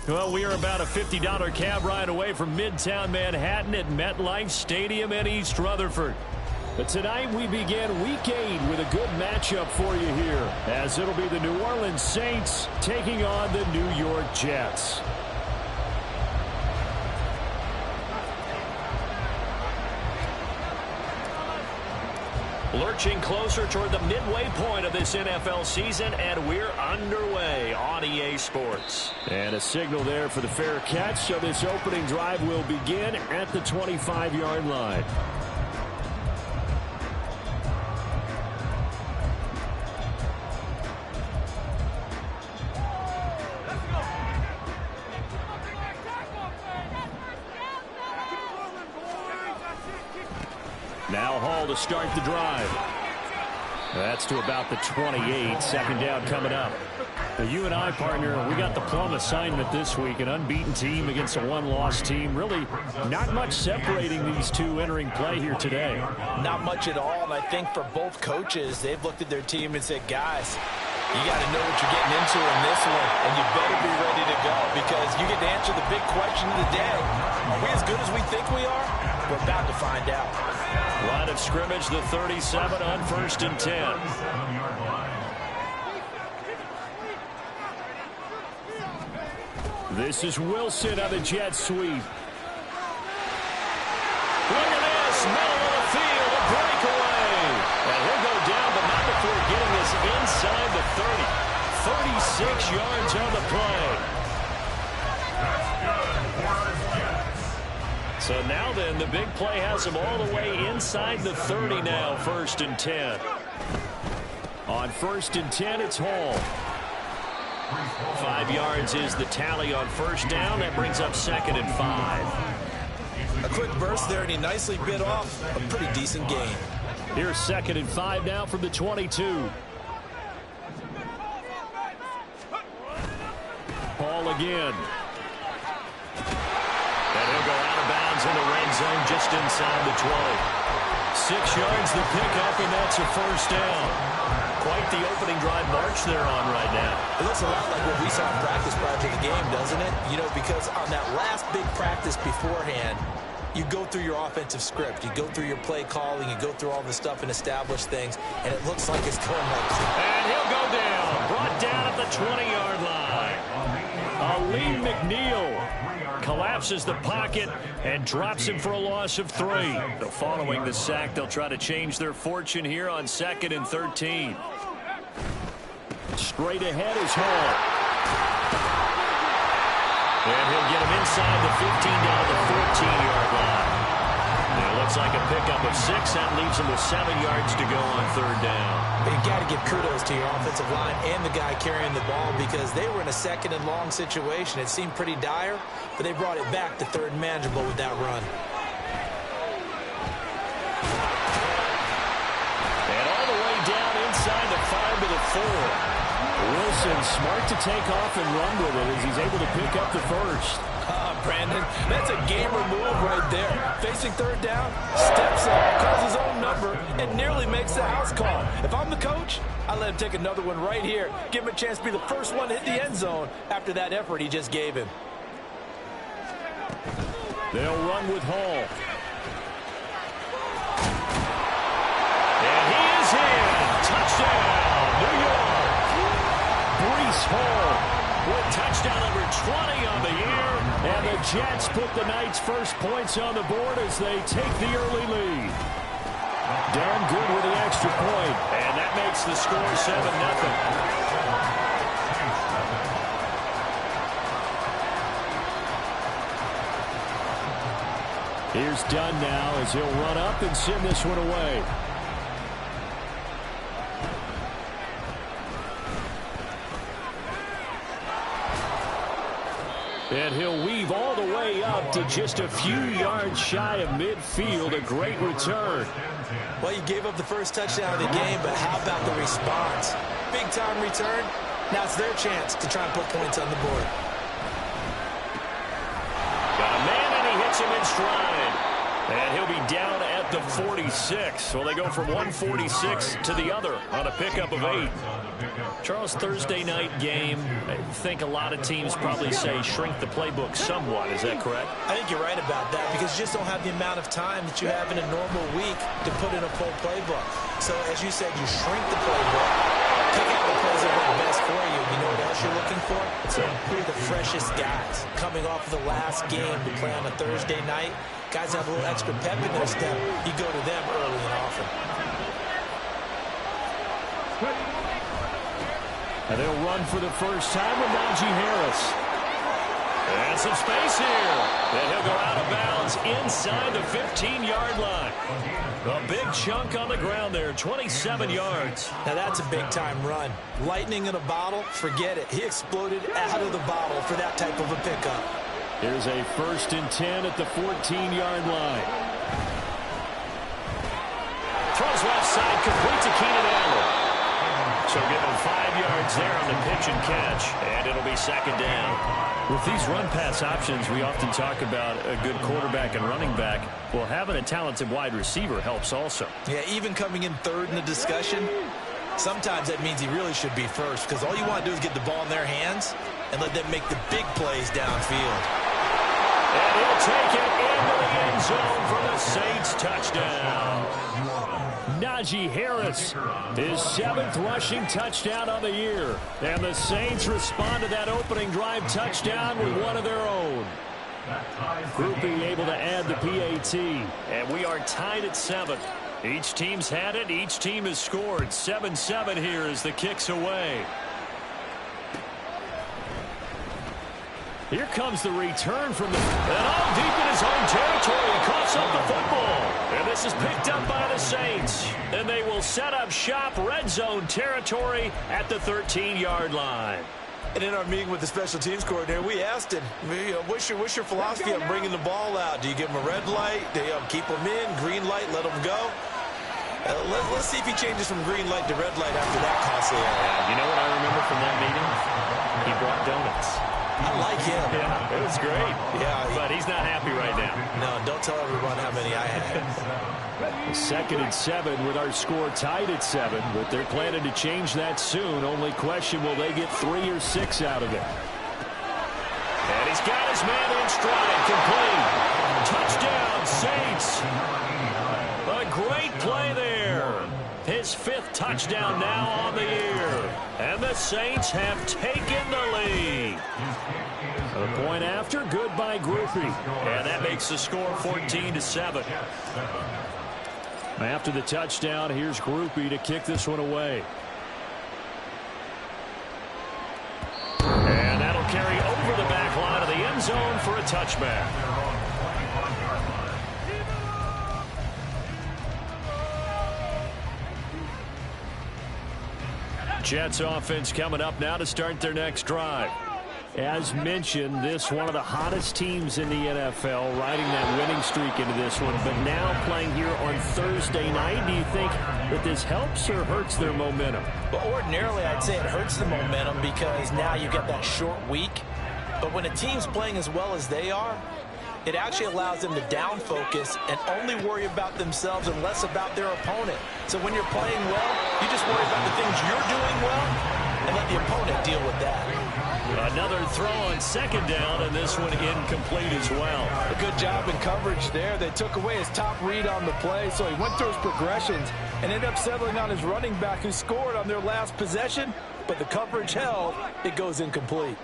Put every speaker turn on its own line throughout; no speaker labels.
Well, we are about a $50 cab ride away from Midtown Manhattan at MetLife Stadium in East Rutherford. But tonight we begin Week 8 with a good matchup for you here, as it'll be the New Orleans Saints taking on the New York Jets. Lurching closer toward the midway point of this NFL season, and we're underway on EA Sports. And a signal there for the fair catch, so this opening drive will begin at the 25-yard line. Now Hall to start the drive. That's to about the 28. Second down coming up. Now, you and I, partner, we got the plum assignment this week. An unbeaten team against a one-loss team. Really not much separating these two entering play here today.
Not much at all, and I think for both coaches, they've looked at their team and said, guys, you got to know what you're getting into in this one, and you better be ready to go because you get to answer the big question of the day. Are we as good as we think we are? We're about to find out.
Line of scrimmage, the 37 on 1st and 10. This is Wilson on the jet sweep. Look at this, middle of the field, a breakaway. And he'll go down, but not before getting this inside the 30. 36 yards on the play. So now then, the big play has him all the way inside the 30 now, 1st and 10. On 1st and 10, it's Hall. 5 yards is the tally on 1st down. That brings up 2nd and 5.
A quick burst there, and he nicely bit off a pretty decent gain.
Here's 2nd and 5 now from the 22. Hall again. And he'll go out of bounds in the red zone just inside the 20. 6 yards the pickup, and that's a 1st down. Quite the opening drive march they're on right now.
It looks a lot like what we saw in practice prior to the game, doesn't it? You know, because on that last big practice beforehand, you go through your offensive script. You go through your play calling. You go through all the stuff and establish things, and it looks like it's going like that.
And he'll go down. Brought down at the 20-yard line. Aleem McNeil collapses the pocket and drops him for a loss of 3. So following the sack, they'll try to change their fortune here on 2nd and 13. Straight ahead is Hall. And he'll get him inside the 15 down to the 14-yard line. And it looks like a pickup of 6. That leaves him with 7 yards to go on 3rd down.
You got to give kudos to your offensive line and the guy carrying the ball because they were in a 2nd and long situation. It seemed pretty dire, but they brought it back to 3rd and manageable with that run.
And all the way down inside the 5 to the 4. Wilson smart to take off and run with it as he's able to pick up the 1st.
Brandon, that's a gamer move right there. Facing 3rd down, steps up, calls his own number, and nearly makes the house call. If I'm the coach, I let him take another one right here. Give him a chance to be the first one to hit the end zone after that effort he just gave him.
They'll run with Hall. And he is in. Touchdown, New York. Breece Hall with touchdown number 20 on the year. And the Jets put the night's first points on the board as they take the early lead. Done good with the extra point. And that makes the score 7-0. Here's Dunn now as he'll run up and send this one away. And he'll weave all the way up to just a few yards shy of midfield. A great return.
Well, you gave up the first touchdown of the game, but how about the response? Big-time return. Now it's their chance to try and put points on the board.
Got a man, and he hits him in stride. And he'll be down at the 46. Well, they go from 146 to the other on a pickup of 8. Charles, Thursday night game, I think a lot of teams probably say shrink the playbook somewhat. Is that correct?
I think you're right about that because you just don't have the amount of time that you have in a normal week to put in a full playbook. So, as you said, you shrink the playbook, pick out the plays that work best for you. You know what else you're looking for? Who are the freshest guys coming off of the last game to play on a Thursday night? Guys have a little extra pep in their step. You go to them early and often.
And they'll run for the first time with Najee Harris. And some space here. And he'll go out of bounds inside the 15-yard line. A big chunk on the ground there, 27 yards.
Now that's a big-time run. Lightning in a bottle, forget it. He exploded out of the bottle for that type of a pickup.
Here's a 1st and 10 at the 14-yard line. Throws left side, complete to Keenan Allen. So give him 5 yards there on the pitch and catch, and it'll be 2nd down. With these run-pass options, we often talk about a good quarterback and running back. Well, having a talented wide receiver helps also.
Yeah, even coming in 3rd in the discussion, sometimes that means he really should be first because all you want to do is get the ball in their hands and let them make the big plays downfield.
And he'll take it into the end zone for the Saints touchdown. Najee Harris, his 7th rushing touchdown on the year. And the Saints respond to that opening drive touchdown with one of their own. Groupie able to add the PAT. And we are tied at 7. Each team's had it. Each team has scored. 7-7 here as the kick's away. Here comes the return from the... And all deep in his own territory. He coughs up the football. And this is picked up by the Saints. And they will set up shop red zone territory at the 13-yard line.
And in our meeting with the special teams coordinator, we asked him, what's your philosophy on bringing the ball out? Do you give him a red light? Do you keep him in? Green light, let him go? Let's see if he changes from green light to red light after that costly error.
Yeah, you know what I remember from that meeting? He brought donuts.
I like him.
Yeah, it was great.
Yeah,
but he's not happy right now.
No, don't tell everyone how many I had.
2nd and 7 with our score tied at 7, but they're planning to change that soon. Only question, will they get 3 or 6 out of it? And he's got his man in stride, complete. Touchdown, Saints. A great play there. His 5th touchdown now on the year. And the Saints have taken the lead. A point after, good by Groupie. And that makes the score 14-7. After the touchdown, here's Groupie to kick this one away. And that'll carry over the back line of the end zone for a touchback. Jets offense coming up now to start their next drive. As mentioned, this one of the hottest teams in the NFL, riding that winning streak into this one, but now playing here on Thursday night. Do you think that this helps or hurts their momentum?
Well, ordinarily, I'd say it hurts the momentum because now you get that short week. But when a team's playing as well as they are, it actually allows them to down focus and only worry about themselves and less about their opponent. So when you're playing well, you just worry about the things you're doing well and let the opponent deal with that.
Another throw on 2nd down, and this one incomplete as well.
A good job in coverage there. They took away his top read on the play, so he went through his progressions and ended up settling on his running back who scored on their last possession, but the coverage held. It goes incomplete.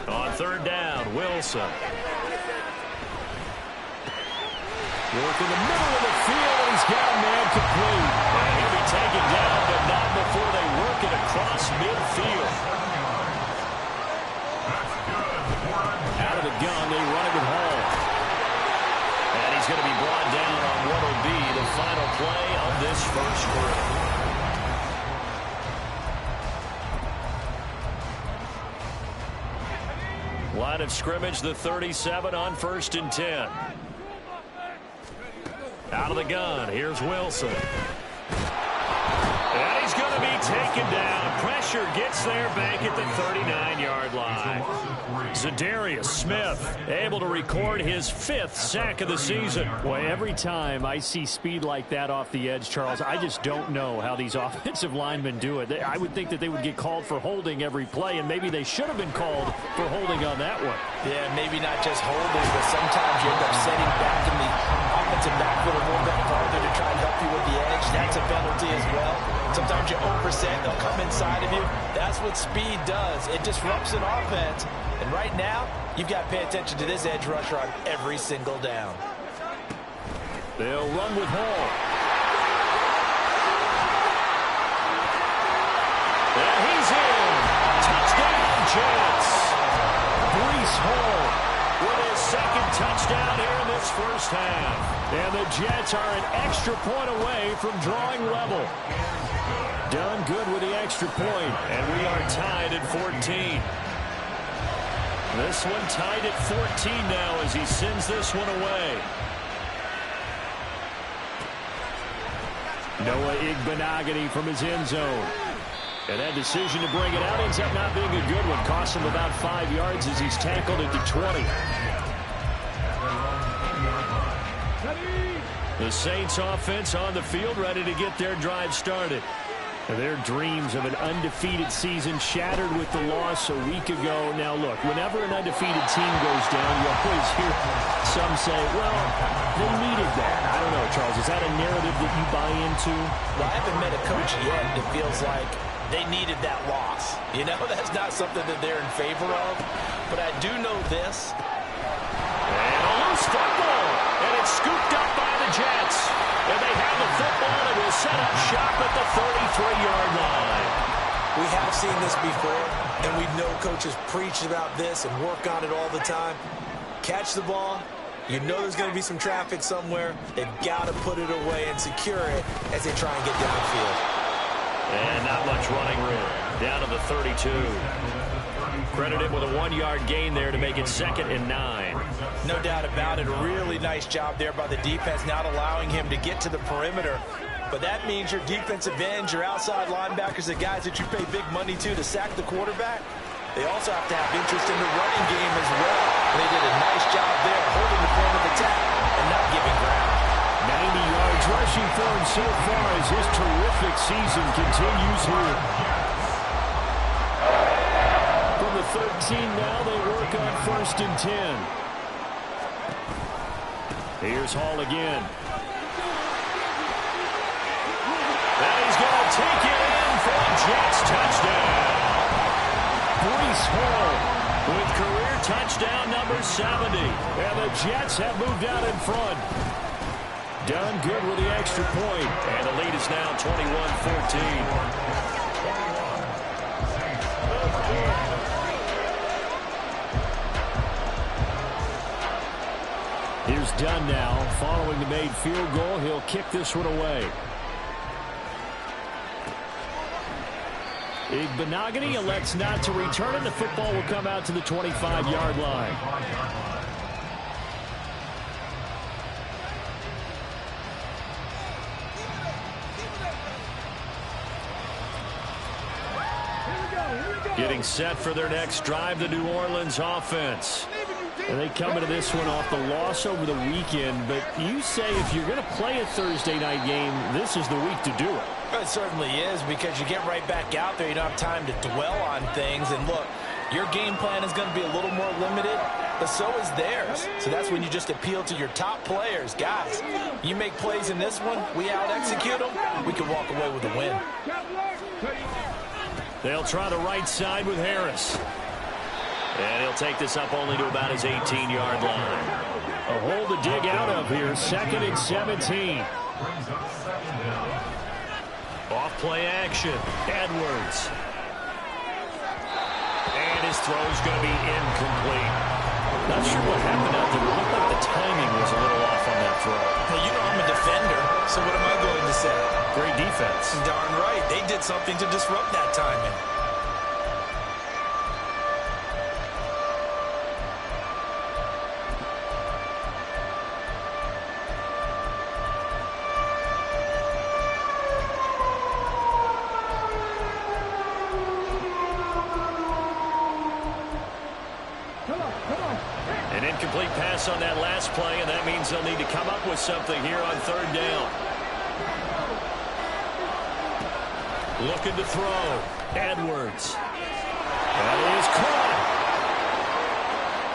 On 3rd down, Wilson. Work in the middle of the field, and he's got a man complete. And he'll be taken down, but not before they work it across midfield. Out of the gun, they run it with Hall. And he's going to be brought down on what will be the final play of this first quarter. Line of scrimmage, the 37 on 1st and 10. Out of the gun, here's Wilson. And he's going to be taken down. Pressure gets there back at the 39-yard line. Zadarius Smith able to record his 5th sack of the season.
Boy, every time I see speed like that off the edge, Charles, I just don't know how these offensive linemen do it. I would think that they would get called for holding every play, and maybe they should have been called for holding on that one.
Yeah, maybe not just holding, but sometimes you end up setting back in the offensive backfield a little bit farther to try and help you with the edge. That's a penalty as well. Sometimes you overset, they'll come inside of you. That's what speed does. It disrupts an offense. And right now, you've got to pay attention to this edge rusher on every single down.
They'll run with Hall. And he's in. Touchdown, Jets. Breece Hall with his 2nd touchdown here in this first half. And the Jets are an extra point away from drawing level. Done good with the extra point, and we are tied at 14. This one tied at 14 now as he sends this one away.
Noah Igbenogany from his end zone. And that decision to bring it out ends up not being a good one. Cost him about 5 yards as he's tackled at the 20.
The Saints offense on the field, ready to get their drive started.
Their dreams of an undefeated season shattered with the loss a week ago. Now, look, whenever an undefeated team goes down, you always hear some say, well, they needed that. I don't know, Charles. Is that a narrative that you buy into?
Well, I haven't met a coach yet that feels like they needed that loss. You know, that's not something that they're in favor of. But I do know this.
And a loose football. And it's scooped up by the Jets. And they have the football and will set up shop at the 33-yard line.
We have seen this before, and we know coaches preach about this and work on it all the time. Catch the ball. You know there's going to be some traffic somewhere. They've got to put it away and secure it as they try and get downfield.
And not much running room. Down to the 32. Credited with a 1-yard gain there to make it 2nd and 9.
No doubt about it. A really nice job there by the defense, not allowing him to get to the perimeter. But that means your defensive ends, your outside linebackers, the guys that you pay big money to sack the quarterback, they also have to have interest in the running game as well. They did a nice job there holding the point of attack and not giving ground.
90 yards rushing for him so far as his terrific season continues here. From the 13 now, they work on 1st and 10. Here's Hall again.
And he's going to take it in for a Jets touchdown.
Breece Hall
with career touchdown number 70.
And the Jets have moved out in front. Done good with the extra point.
And the lead is now 21-14.
Here's Dunn now. Following the made field goal, he'll kick this one away. Igbenogany elects not to return it. The football will come out to the 25-yard line.
Getting set for their next drive, the New Orleans offense.
And they come into this one off the loss over the weekend, but you say if you're going to play a Thursday night game, this is the week to do it.
It certainly is, because you get right back out there. You don't have time to dwell on things. And look, your game plan is going to be a little more limited, but so is theirs. So that's when you just appeal to your top players. Guys, you make plays in this one, we out-execute them, we can walk away with a win.
They'll try the right side with Harris. And he'll take this up only to about his 18-yard line.
A hole to dig out of here. 2nd and 17.
Off play action. Edwards. And his throw's going to be incomplete.
Not sure what happened out there. It looked like the timing was a little off on that throw.
Well, you know I'm a defender, so what am I going to say?
Great defense.
Darn right. They did something to disrupt that timing.
An incomplete pass on that last play, and that means they'll need to come up with something here on third down. Looking to throw. Edwards. That is caught.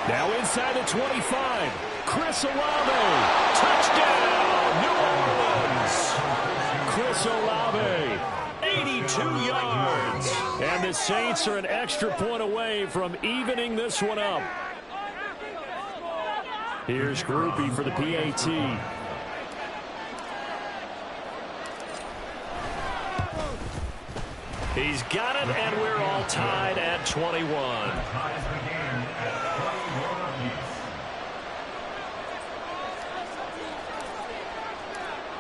Now inside the 25. Chris Olave. Touchdown, New Orleans. Chris Olave. 82 yards. And the Saints are an extra point away from evening this one up. Here's Groupie for the PAT. He's got it, and we're all tied at 21.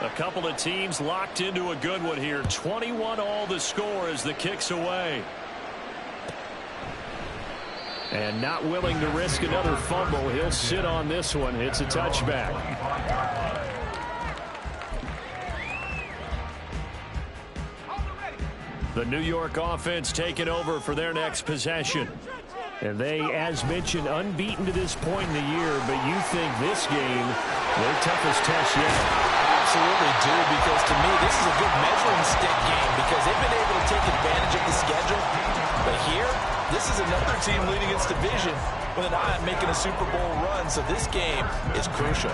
A couple of teams locked into a good one here. 21 all the score as the kick's away. And not willing to risk another fumble. He'll sit on this one. It's a touchback. The New York offense taking over for their next possession. And they, as mentioned, unbeaten to this point in the year, but you think this game, their toughest test yet.
Absolutely do, because to me, this is a good measuring stick game because they've been able to take advantage of the schedule. But here, this is another team leading its division with an eye on making a Super Bowl run, so this game is crucial.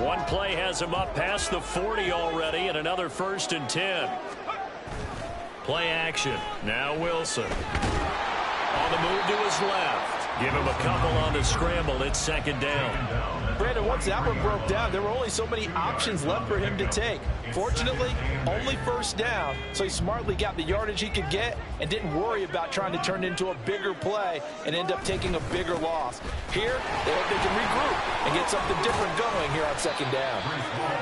One play has him up past the 40 already, and another 1st and 10. Play action. Now Wilson. On the move to his left. Give him a couple on the scramble. It's 2nd down.
Brandon, once that one broke down, there were only so many options left for him to take. Fortunately, only 1st down, so he smartly got the yardage he could get and didn't worry about trying to turn it into a bigger play and end up taking a bigger loss. Here, they hope they can regroup and get something different going here on 2nd down.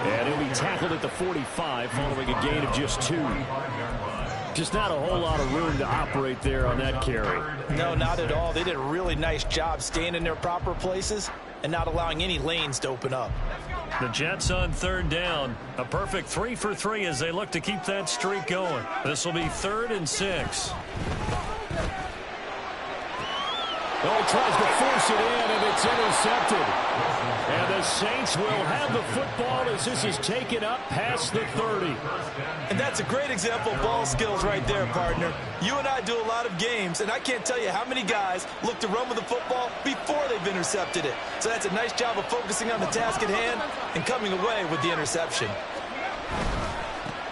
And he'll be tackled at the 45 following a gain of just 2. Just not a whole lot of room to operate there on that carry.
No, not at all. They did a really nice job staying in their proper places and not allowing any lanes to open up.
The Jets on 3rd down. A perfect 3 for 3 as they look to keep that streak going. This will be 3rd and 6.
Oh, tries to force it in, and it's intercepted. And the Saints will have the football as this is taken up past the 30.
And that's a great example of ball skills right there, partner. You and I do a lot of games, and I can't tell you how many guys look to run with the football before they've intercepted it. So that's a nice job of focusing on the task at hand and coming away with the interception.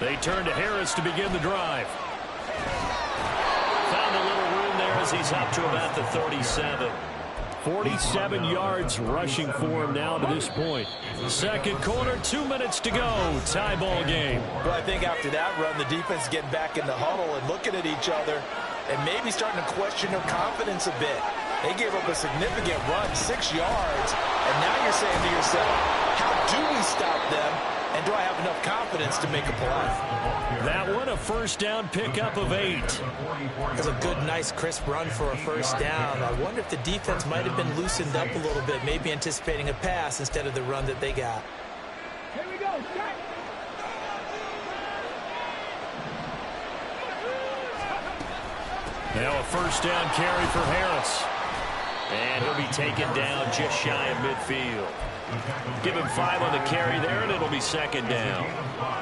They turn to Harris to begin the drive. Found a little room there as he's up to about the 37.
47 yards rushing for him now to this point.
2nd quarter, 2 minutes to go. Tie ball game.
Well, I think after that run, the defense is getting back in the huddle and looking at each other and maybe starting to question their confidence a bit. They gave up a significant run, 6 yards, and now you're saying to yourself, how do we stop them, and do I have enough confidence to make a play?
That one, a 1st down pickup of 8.
It was a good, nice, crisp run for a 1st down. I wonder if the defense might have been loosened up a little bit, maybe anticipating a pass instead of the run that they got.
Here we go.
Now a 1st down carry for Harris. And he'll be taken down just shy of midfield. Give him 5 on the carry there, and it'll be 2nd down.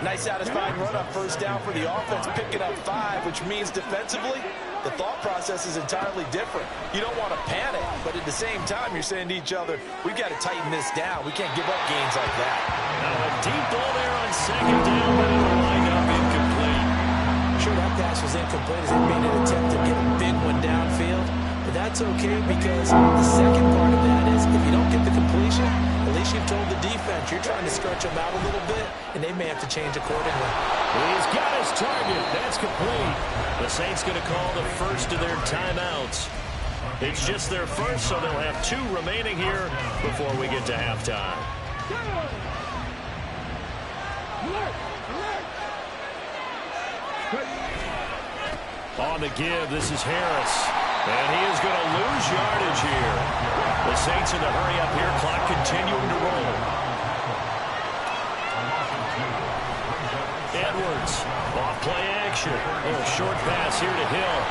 Nice satisfying run on 1st down for the offense, picking up 5, which means defensively, the thought process is entirely different. You don't want to panic, but at the same time, you're saying to each other, we've got to tighten this down. We can't give up gains like that.
Now a deep ball there on 2nd down, but it'll wind up incomplete.
Sure, that pass was incomplete as they made an attempt to get a big one downfield. But that's okay because the second part of that is if you don't get the completion, at least you've told the defense you're trying to stretch them out a little bit, and they may have to change accordingly.
He's got his target. That's complete. The Saints going to call the first of their timeouts. It's just their first, so they'll have 2 remaining here before we get to halftime. On the give, this is Harris. And he is going to lose yardage here. The Saints in the hurry up here. Clock continuing to roll. Edwards. Off play action. Oh, short pass here to Hill.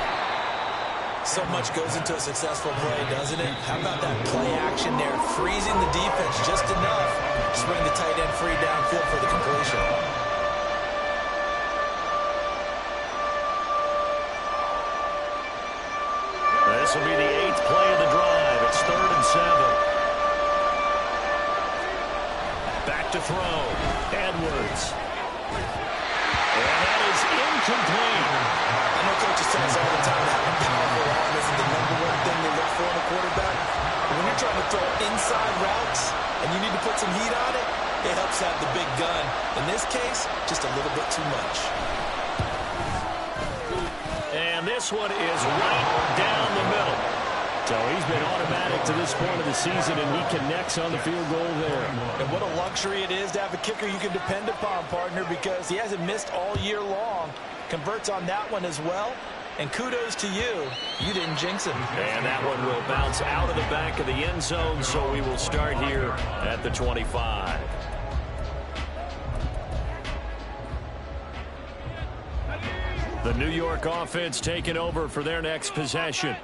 So much goes into a successful play, doesn't it? How about that play action there? Freezing the defense just enough to bring the tight end free downfield for the completion.
This will be the 8th play of the drive. It's 3rd and 7. Back to throw. Edwards. And that is incomplete.
I know coaches tell us all the time that having powerful arm isn't the #1 thing they look for in a quarterback. But when you're trying to throw inside routes and you need to put some heat on it, it helps have the big gun. In this case, just a little bit too much.
And this one is right down the middle.
So he's been automatic to this point of the season, and he connects on the field goal there.
And what a luxury it is to have a kicker you can depend upon, partner, because he hasn't missed all year long. Converts on that one as well. And kudos to you. You didn't jinx him.
And that one will bounce out of the back of the end zone, so we will start here at the 25. The New York offense taking over for their next possession.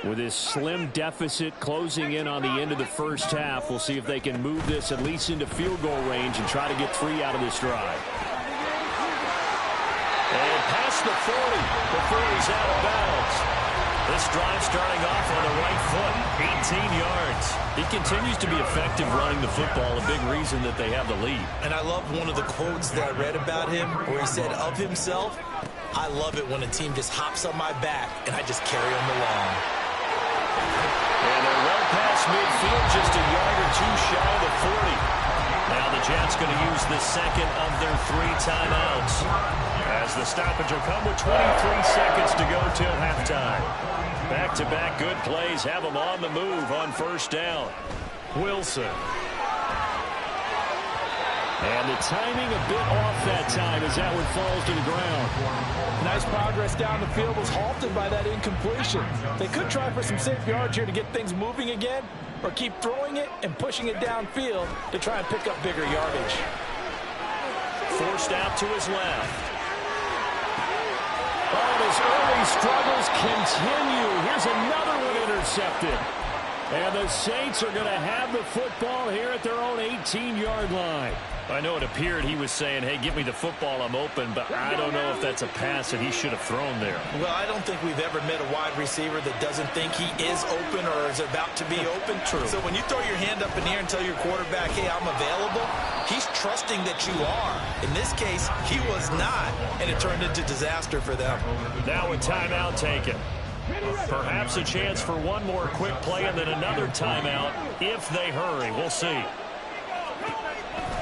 With this slim deficit closing in on the end of the first half, we'll see if they can move this at least into field goal range and try to get 3 out of this drive. And past the 40 before he's out of bounds. This drive starting off on the right foot, 18 yards. He continues to be effective running the football, a big reason that they have the lead.
And I love one of the quotes that I read about him where he said of himself, "I love it when a team just hops on my back and I just carry them along."
And they're well past midfield, just a yard or two shy of the 40. Now the Jets going to use the second of their 3 timeouts, as the stoppage will come with 23 seconds to go till halftime. Back-to-back good plays have them on the move on first down. Wilson. And the timing a bit off that time as that one falls to the ground.
Nice progress down the field was halted by that incompletion. They could try for some safe yards here to get things moving again, or keep throwing it and pushing it downfield to try and pick up bigger yardage.
Forced out to his left.
Oh, his early struggles continue. Here's another one intercepted. And the Saints are going to have the football here at their own 18-yard line.
I know it appeared he was saying, hey, give me the football, I'm open, but I don't know if that's a pass that he should have thrown there.
Well, I don't think we've ever met a wide receiver that doesn't think he is open or is about to be open.
True.
So when you throw your hand up in the air and tell your quarterback, hey, I'm available, he's trusting that you are. In this case, he was not, and it turned into disaster for them.
Now a timeout taken. Perhaps a chance for one more quick play and then another timeout if they hurry. We'll see.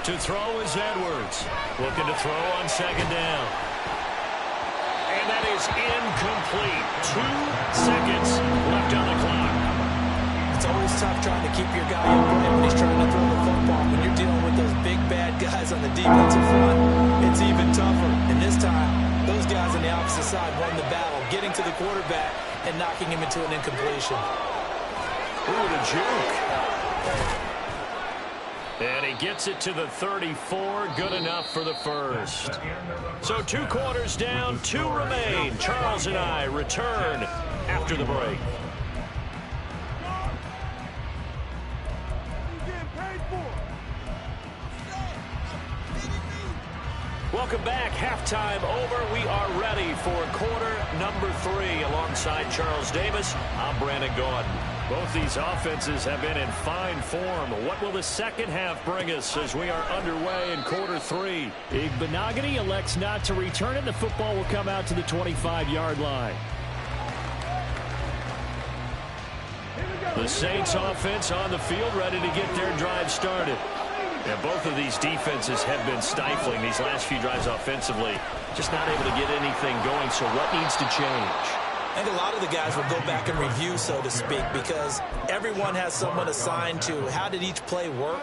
To throw is Edwards. Looking to throw on second down. And that is incomplete. 2 seconds left on the clock.
It's always tough trying to keep your guy upright when he's trying to throw the football. When you're dealing with those big, bad guys on the defensive front, it's even tougher. And this time, those guys on the opposite side won the battle, getting to the quarterback and knocking him into an incompletion.
Ooh, the juke. And he gets it to the 34. Good enough for the first. So 2 quarters down, 2 remain. Charles and I return after the break. Welcome back. Halftime over. We are ready for quarter number 3. Alongside Charles Davis, I'm Brandon Gordon. Both these offenses have been in fine form. What will the second half bring us as we are underway in quarter 3?
Benogany elects not to return it. The football will come out to the 25-yard line.
The Saints offense on the field, ready to get their drive started. And both of these defenses have been stifling these last few drives offensively. Just not able to get anything going, so what needs to change?
I think a lot of the guys will go back and review, so to speak, because everyone has someone assigned to how did each play work.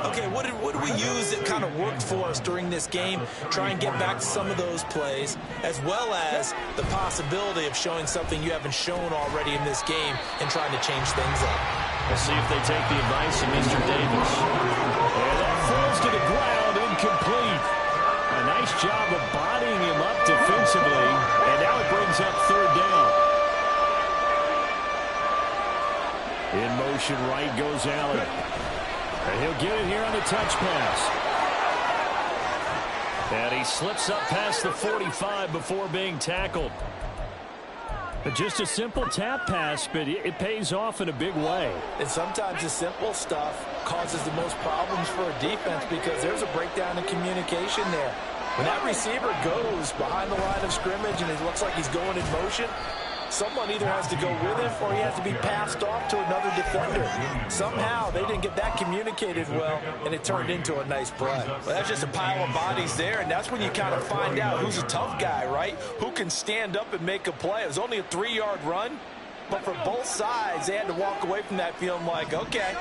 Okay, what did we use that kind of worked for us during this game? Try and get back to some of those plays, as well as the possibility of showing something you haven't shown already in this game and trying to change things up.
We'll see if they take the advice of Mr. Davis.
And that falls to the ground, incomplete. A nice job of bodying him up defensively, and now it brings up third down. In motion right goes Allen. And he'll get it here on the touch pass. And he slips up past the 45 before being tackled. But just a simple tap pass, but it pays off in a big way.
And sometimes the simple stuff causes the most problems for a defense because there's a breakdown in communication there. When that receiver goes behind the line of scrimmage and it looks like he's going in motion, someone either has to go with him or he has to be passed off to another defender. Somehow they didn't get that communicated well, and it turned into a nice play. Well, that's just a pile of bodies there, and that's when you kind of find out who's a tough guy, right? Who can stand up and make a play. It was only a 3-yard run, but for both sides, they had to walk away from that feeling like, okay,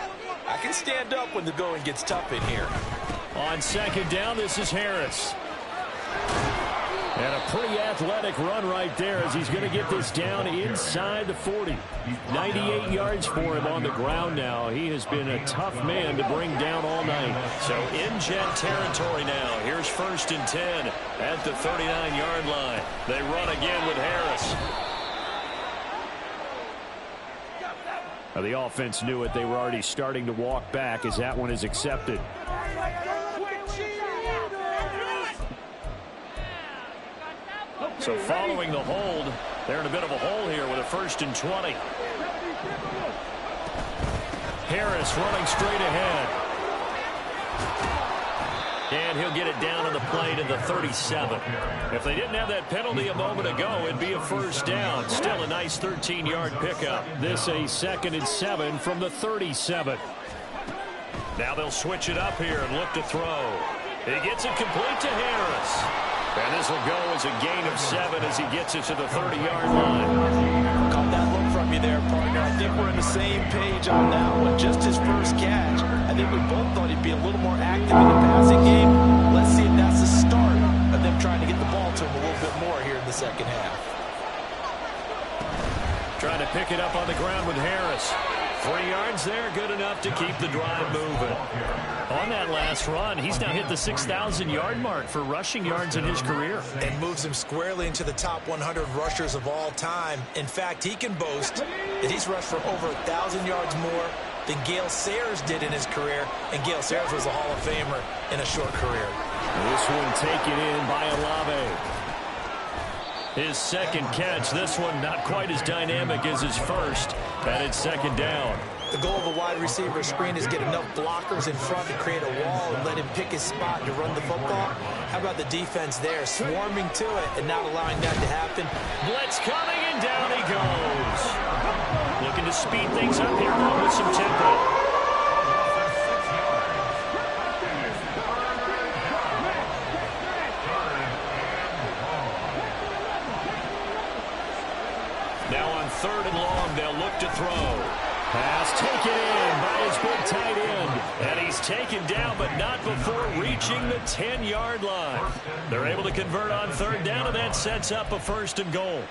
I can stand up when the going gets tough in here.
On second down, this is Harris. And a pretty athletic run right there as he's going to get this down inside the 40. 98 yards for him on the ground now. He has been a tough man to bring down all night.
So in Jet territory now. Here's 1st and 10 at the 39-yard line. They run again with Harris.
Now, the offense knew it. They were already starting to walk back as that one is accepted. So following the hold, they're in a bit of a hole here with a 1st and 20. Harris running straight ahead. And he'll get it down on the play to the 37. If they didn't have that penalty a moment ago, it'd be a 1st down. Still a nice 13-yard pickup. This a 2nd and 7 from the 37.
Now they'll switch it up here and look to throw. He gets it complete to Harris. And this will go as a gain of 7 as he gets it to the 30-yard line.
Caught that look from you there, partner. I think we're on the same page on that one. Just his first catch. I think we both thought he'd be a little more active in the passing game. Let's see if that's the start of them trying to get the ball to him a little bit more here in the second half.
Trying to pick it up on the ground with Harris. 3 yards there, good enough to keep the drive moving.
On that last run, he's now hit the 6,000-yard mark for rushing yards in his career.
And moves him squarely into the top 100 rushers of all time. In fact, he can boast that he's rushed for over 1,000 yards more than Gale Sayers did in his career. And Gale Sayers was a Hall of Famer in a short career.
This one taken in by Olave. His second catch, this one not quite as dynamic as his first, and it's 2nd down.
The goal of a wide receiver screen is get enough blockers in front to create a wall and let him pick his spot to run the football. How about the defense there, swarming to it and not allowing that to happen?
Blitz coming, and down he goes. Looking to speed things up here with some tempo.
Now on 3rd and long, they'll look to throw.
Pass taken in by his big tight end.
And he's taken down, but not before reaching the 10-yard line. They're able to convert on 3rd down, and that sets up a 1st and goal.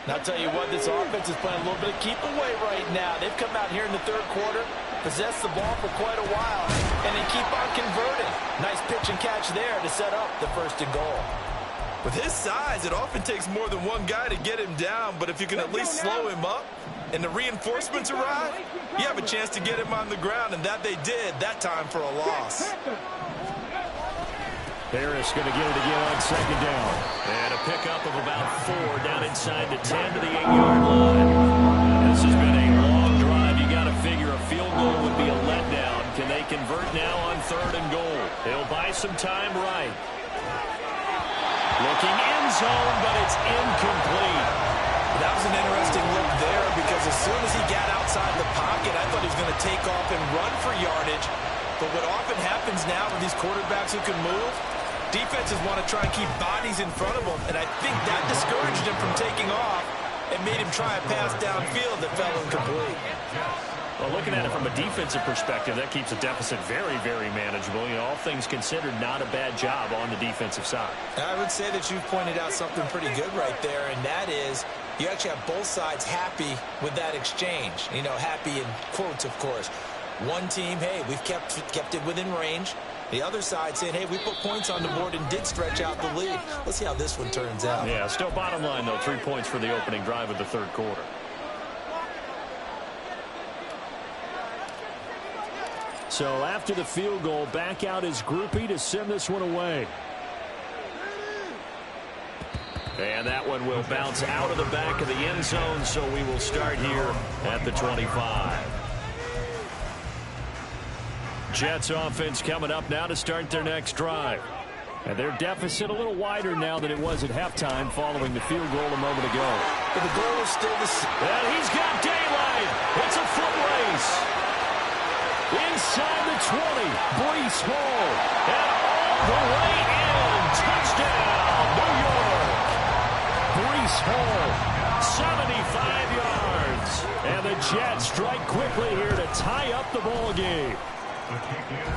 And I'll tell you what, this offense is playing a little bit of keep away right now. They've come out here in the 3rd quarter, possessed the ball for quite a while, and they keep on converting. Nice pitch and catch there to set up the 1st and goal.
With his size, it often takes more than one guy to get him down, but if you can at least slow him up and the reinforcements arrive, you have a chance to get him on the ground, and that they did that time for a loss.
Harris going to get it again on 2nd down.
And a pickup of about 4 down inside the 10 to the 8-yard line. This has been a long drive. You got to figure a field goal would be a letdown. Can they convert now on 3rd and goal? They'll buy some time right. Looking end zone, but it's incomplete.
That was an interesting look there because as soon as he got outside the pocket, I thought he was going to take off and run for yardage. But what often happens now with these quarterbacks who can move, defenses want to try and keep bodies in front of them, and I think that discouraged him from taking off and made him try a pass downfield that fell incomplete.
Well, looking at it from a defensive perspective, that keeps the deficit very, very manageable. You know, all things considered, not a bad job on the defensive side.
I would say that you've pointed out something pretty good right there, and that is you actually have both sides happy with that exchange. You know, happy in quotes, of course. One team, hey, we've kept it within range. The other side saying, hey, we put points on the board and did stretch out the lead. Let's see how this one turns out.
Yeah, still bottom line, though, 3 points for the opening drive of the third quarter.
So after the field goal, back out is Groupie to send this one away.
And that one will bounce out of the back of the end zone, so we will start here at the 25. Jets offense coming up now to start their next drive. And their deficit a little wider now than it was at halftime following the field goal a moment ago.
But the goal is still the same.
And he's got daylight. It's a foot race. Inside the 20, Breece Hall. And all the way in. Touchdown, New York. Breece Hall, 75 yards. And the Jets strike quickly here to tie up the ball game.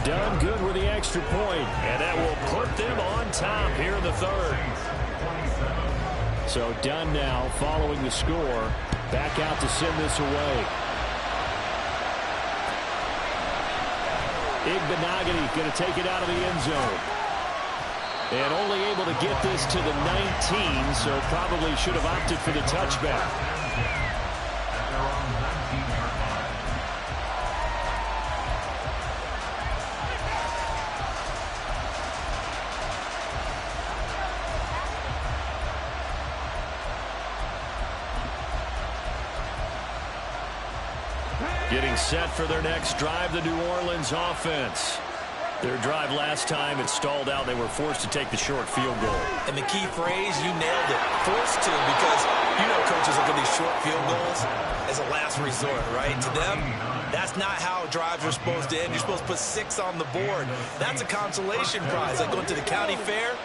Done good with the extra point, and that will put them on top here in the third.
So done now following the score. Back out to send this away. Igbenogany going to take it out of the end zone. And only able to get this to the 19, so probably should have opted for the touchback.
Getting set for their next drive, the New Orleans offense. Their drive last time, it stalled out. They were forced to take the short field goal.
And the key phrase, you nailed it. Forced to, because you know coaches look at these short field goals as a last resort, right? To them, that's not how drives are supposed to end. You're supposed to put 6 on the board. That's a consolation prize. Like going to the county fair,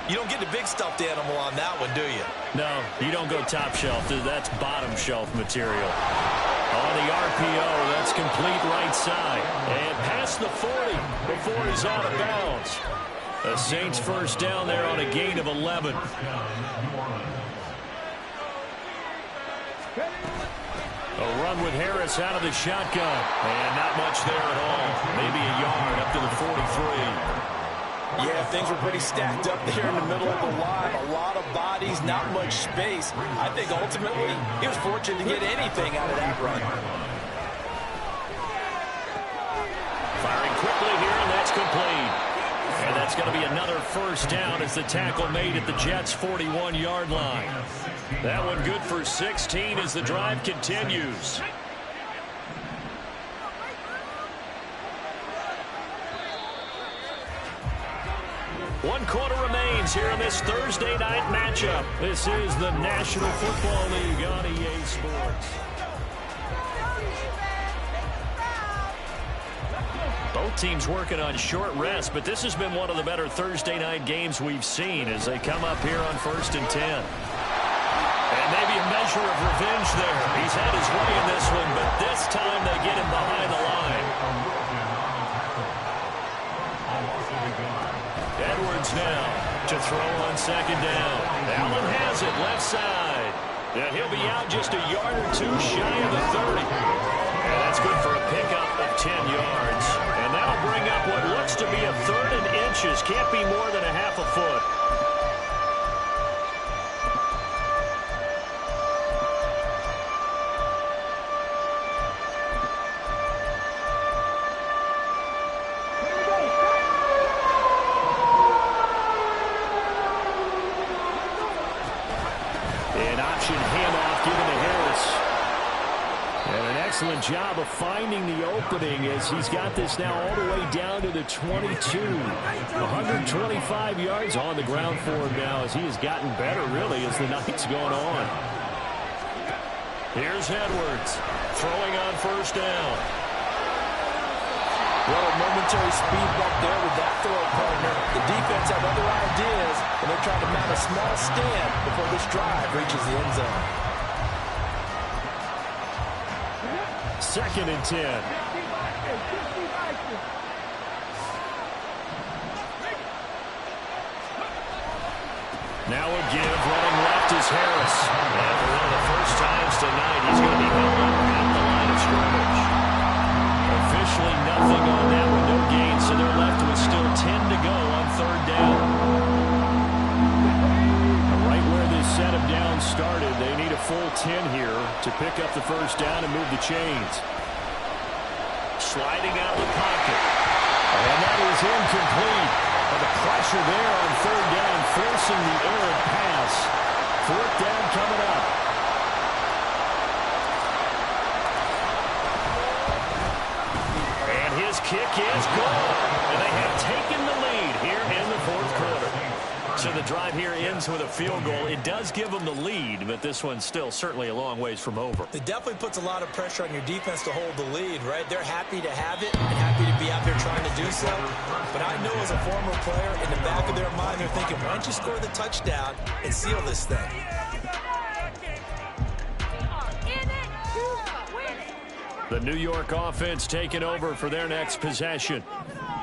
you don't get the big stuffed animal on that one, do you?
No, you don't go top shelf. That's bottom shelf material. On the RPO, that's complete right side. And past the 40 before he's out of bounds. The Saints first down there on a gain of 11. A run with Harris out of the shotgun. And not much there at all. Maybe a yard up to the 43.
Yeah, things were pretty stacked up there in the middle of the line. A lot of bodies, not much space. I think ultimately he was fortunate to get anything out of that run.
Firing quickly here, and that's complete. And that's going to be another first down as the tackle made at the Jets' 41-yard line. That one good for 16 as the drive continues. One quarter remains here in this Thursday night matchup. This is the National Football League on EA Sports. Both teams working on short rest, but this has been one of the better Thursday night games we've seen as they come up here on 1st and 10. And maybe a measure of revenge there. He's had his way in this one, but this time they get him behind the line. Edwards now to throw on 2nd down. Allen has it left side. And he'll be out just a yard or 2 shy of the 30. And that's good for a pickup of 10 yards. And that'll bring up what looks to be a 3rd and inches. Can't be more than a half a foot.
Excellent job of finding the opening as he's got this now all the way down to the 22. 125 yards on the ground for him now as he has gotten better, really, as the night's gone on.
Here's Edwards throwing on 1st down.
Well, a momentary speed bump there with that throw, partner. The defense have other ideas, and they're trying to mount a small stand before this drive reaches the end zone.
2nd and 10.
Now a give, running left is Harris. And for one of the first times tonight, he's going to be held up at the line of scrimmage.
Officially nothing on that one, no gain, so they're left with still 10 to go on third down. Right where this set of downs started, they need a full 10 here to pick up the first down and move the chains. Sliding out of the pocket. And that is incomplete. And the pressure there on third down, forcing the errant pass. Fourth down coming up. And his kick is good. And they have taken the lead here in the fourth quarter. So the drive here ends with a field goal. It does give them the lead, but this one's still certainly a long ways from over.
It definitely puts a lot of pressure on your defense to hold the lead, right? They're happy to have it and happy to be out there trying to do so. But I know as a former player, in the back of their mind, they're thinking, why don't you score the touchdown and seal this thing?
The New York offense taking over for their next possession.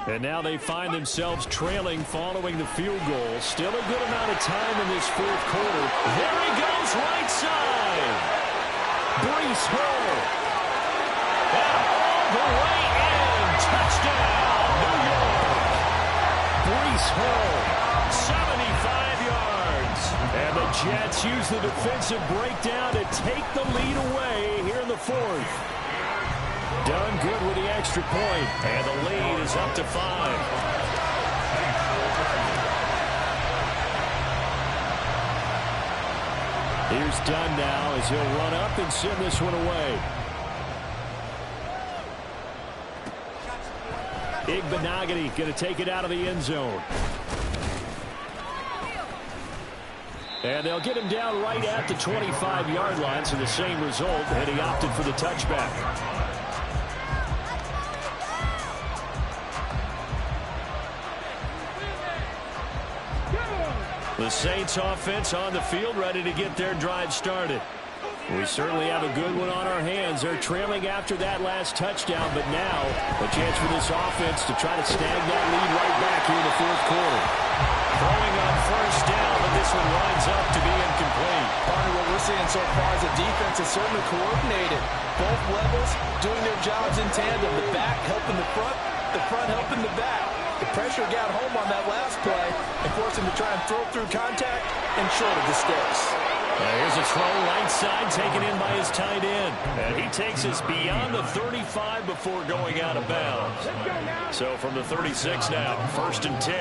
And now they find themselves trailing following the field goal. Still a good amount of time in this fourth quarter. There he goes, right side. Breece Hall. And all the way in. Touchdown, New York. Breece Hall, 75 yards. And the Jets use the defensive breakdown to take the lead away here in the fourth. Done good with the extra point, and the lead is up to 5. Here's Dunn now as he'll run up and send this one away. Igbenogany going to take it out of the end zone. And they'll get him down right at the 25-yard line, so the same result, and he opted for the touchback. The Saints offense on the field, ready to get their drive started. We certainly have a good one on our hands. They're trailing after that last touchdown, but now a chance for this offense to try to snag that lead right back here in the fourth quarter. Throwing on first down, but this one winds up to be incomplete.
Partner, what we're seeing so far is the defense is certainly coordinated. Both levels doing their jobs in tandem. The back helping the front helping the back. The pressure got home on that last play and forced him to try and throw through contact and short of the sticks.
Here's a throw right side taken in by his tight end. And he takes us beyond the 35 before going out of bounds. So from the 36 now, 1st and 10.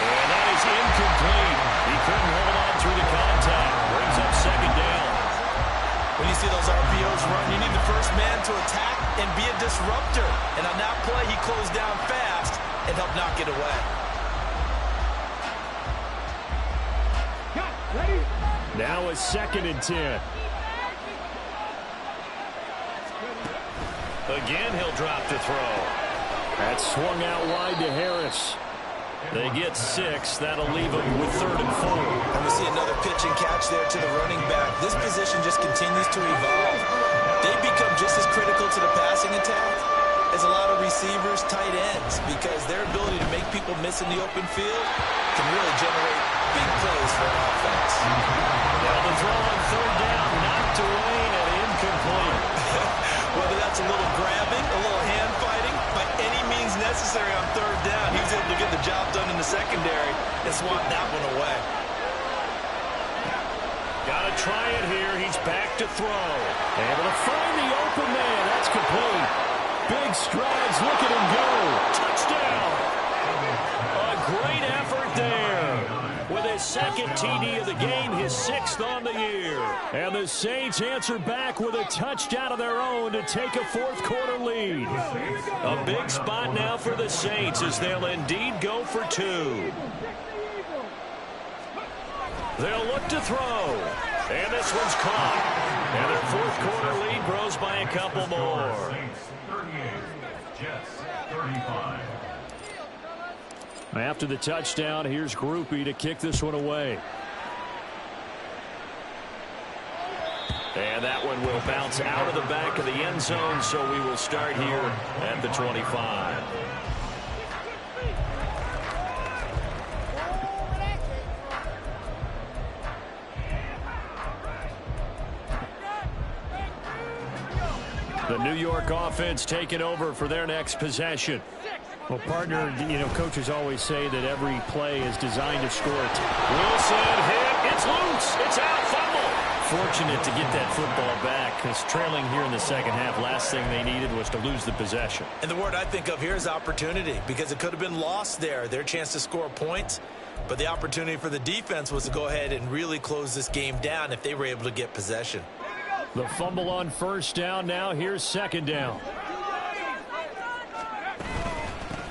And that is incomplete. He couldn't hold on through the contact. Brings up second down.
When you see those RPOs run, you need the first man to attack and be a disruptor. And on that play, he closed down fast and helped knock it away.
Now a 2nd and 10. Again, he'll drop the throw. That swung out wide to Harris. They get 6. That'll leave them with 3rd and 4.
And we see another pitch and catch there to the running back. This position just continues to evolve. They become just as critical to the passing attack as a lot of receivers, tight ends, because their ability to make people miss in the open field can really generate big plays for an offense.
Now the throw on 3rd down, knocked away and incomplete.
Whether that's a little grabbing, a little hand fighting, by any means necessary on 3rd down, he was able to get the job done in the secondary and swat that one away.
Got to try it here. He's back to throw. Able to find the open man. That's complete. Big strides. Look at him go. Touchdown. A great effort there. With his 2nd TD of the game, his 6th on the year. And the Saints answer back with a touchdown of their own to take a fourth quarter lead. A big spot now for the Saints as they'll indeed go for 2. They'll look to throw. And this one's caught. And their fourth quarter lead grows by a couple more.
38, Jets 35.
After the touchdown, here's Groupie to kick this one away. And that one will bounce out of the back of the end zone, so we will start here at the 25.
The New York offense taking over for their next possession.
Well, partner, coaches always say that every play is designed to score.
Wilson hit. It's loose. It's out. Fumble.
Fortunate to get that football back, because trailing here in the second half, last thing they needed was to lose the possession.
And the word I think of here is opportunity, because it could have been lost there, their chance to score points. But the opportunity for the defense was to go ahead and really close this game down if they were able to get possession.
The fumble on first down. Now here's second down.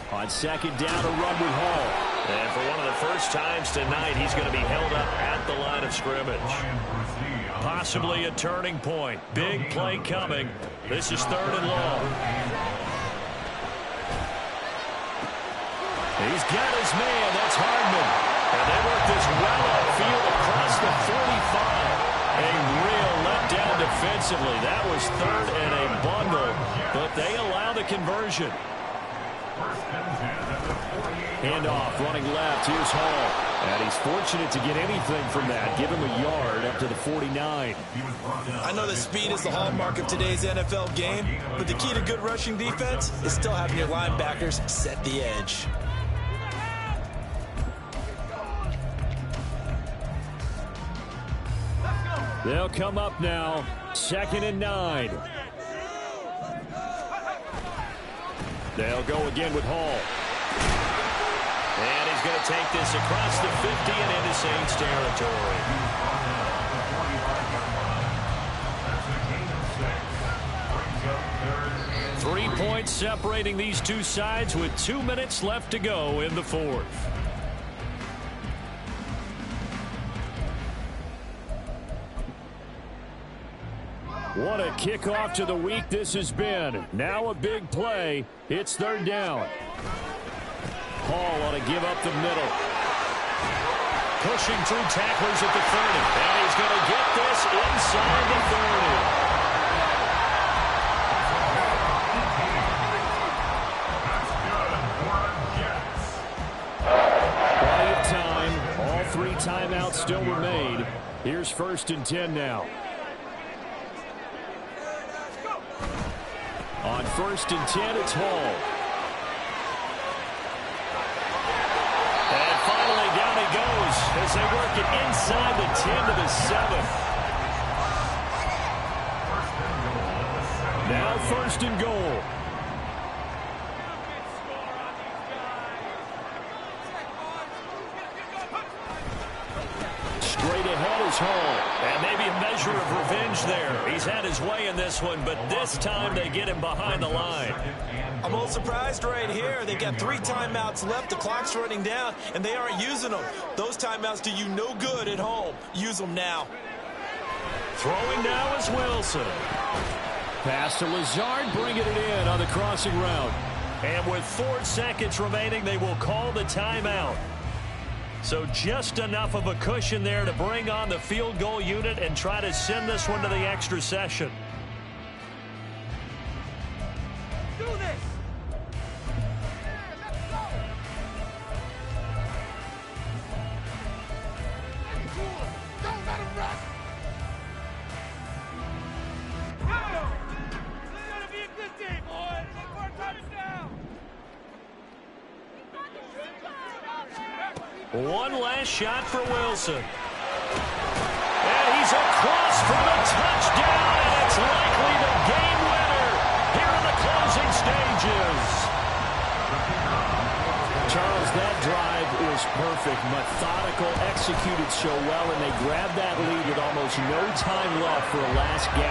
On second down, a run with Hall.
And for one of the first times tonight, he's going to be held up at the line of scrimmage. Possibly a turning point. Big play coming. This is 3rd and long. He's got his man. That's Hardman. And they work this well upfield across the 45. A real letdown defensively. That was 3rd and a bundle, but they allow the conversion. Handoff, running left. Here's Hall. And he's fortunate to get anything from that. Give him a yard up to the 49.
I know that speed is the hallmark of today's NFL game, but the key to good rushing defense is still having your linebackers set the edge.
They'll come up now. 2nd and 9. They'll go again with Hall.
And he's going to take this across the 50 and into Saints territory. Points separating these two sides with 2 minutes left to go in the 4th.
What a kickoff to the week this has been. Now a big play. It's 3rd down. Hall ought to give up the middle.
Pushing through tacklers at the 30. And he's going to get this inside the 30.
All 3 timeouts still remain. Here's 1st and 10 now. On 1st and 10, it's Hall.
And finally down he goes as they work it inside the 10 to the 7.
Now 1st and goal. Straight ahead is Hall.
And maybe a measure of revenge there. He's had his way in this one, but this time they get him behind the line.
I'm a little surprised right here. They've got 3 timeouts left. The clock's running down, and they aren't using them. Those timeouts do you no good at home. Use them now.
Throwing now is Wilson.
Pass to Lazard, bringing it in on the crossing route.
And with 4 seconds remaining, they will call the timeout. So just enough of a cushion there to bring on the field goal unit and try to send this one to the extra session.
Do this. Don't let him rest. Go! This is going to be a good day, boys. For a touchdown.
One last shot for Wilson. And he's across for the touchdown, and it's likely the game winner here in the closing stages.
Charles, that drive is perfect. Methodical, executed so well, and they grabbed that lead with almost no time left for a last gap.